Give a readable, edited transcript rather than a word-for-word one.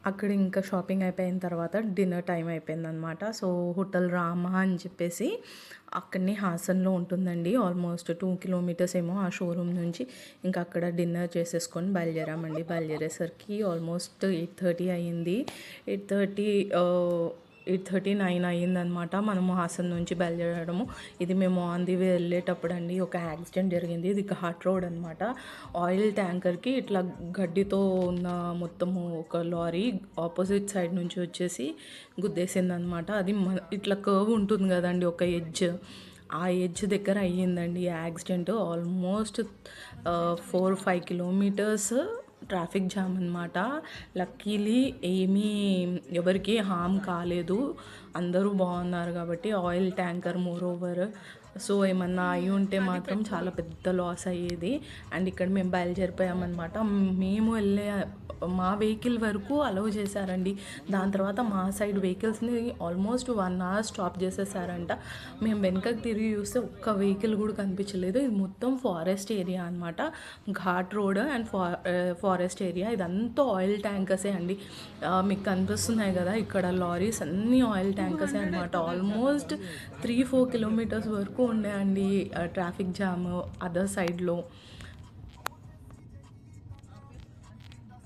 అక్కడ ఇంకా షాపింగ్ అయిపోయిన తర్వాత డిన్నర్ టైం అయిపోయిందనమాట. సో హోటల్ రామ అని చెప్పేసి అక్కడనే హాసన్లో ఉంటుందండి. ఆల్మోస్ట్ 2 కిలోమీటర్స్ ఏమో ఆ షోరూమ్ నుంచి. ఇంకా అక్కడ డిన్నర్ చేసేసుకొని బయలుదేరామండి. బయలుదేరేసరికి ఆల్మోస్ట్ 8:30 అయ్యింది. 8:30 8:39 అయ్యిందనమాట మనము హాసన్ నుంచి బయలుదేరడము. ఇది మేము ఆన్ ది వే వెళ్ళేటప్పుడు అండి ఒక యాక్సిడెంట్ జరిగింది. ఇది ఘాట్ రోడ్ అనమాట. ఆయిల్ ట్యాంకర్కి ఇట్లా గడ్డితో ఉన్న మొత్తము ఒక లారీ ఆపోజిట్ సైడ్ నుంచి వచ్చేసి గుద్దేసిందనమాట. అది ఇట్లా కర్వ్ ఉంటుంది కదండి ఒక ఎడ్జ్, ఆ ఎడ్జ్ దగ్గర అయ్యిందండి accident. Almost 4-5 kilometres traffic jam అనమాట. లక్కీలీ ఎవరికి హామ్ కాలేదు, అందరూ బాగున్నారు కాబట్టి. Oil tanker more over, so ఏమన్నా అయి ఉంటే మాత్రం చాలా పెద్ద లాస్ అయ్యేది. అండ్ ఇక్కడ మేము బయలుదేరిపోయామన్నమాట. మేము వెళ్ళే మా వెహికల్ వరకు అలౌ చేశారండి. దాని తర్వాత మా సైడ్ వెహికల్స్ని ఆల్మోస్ట్ 1 అవర్ స్టాప్ చేసేసారంట. మేము వెనకకి తిరిగి చూస్తే ఒక్క వెహికల్ కూడా కనిపించలేదు. ఇది మొత్తం ఫారెస్ట్ ఏరియా అనమాట. Ghat road and forest area. ఇదంతా ఆయిల్ ట్యాంకర్సే అండి. మీకు కనిపిస్తున్నాయి కదా ఇక్కడ లారీస్ అన్నీ ఆయిల్ ట్యాంకర్సే అనమాట. ఆల్మోస్ట్ 3-4 కిలోమీటర్స్ వరకు ఉండే అండి ట్రాఫిక్ జామ్ అదర్ సైడ్లో.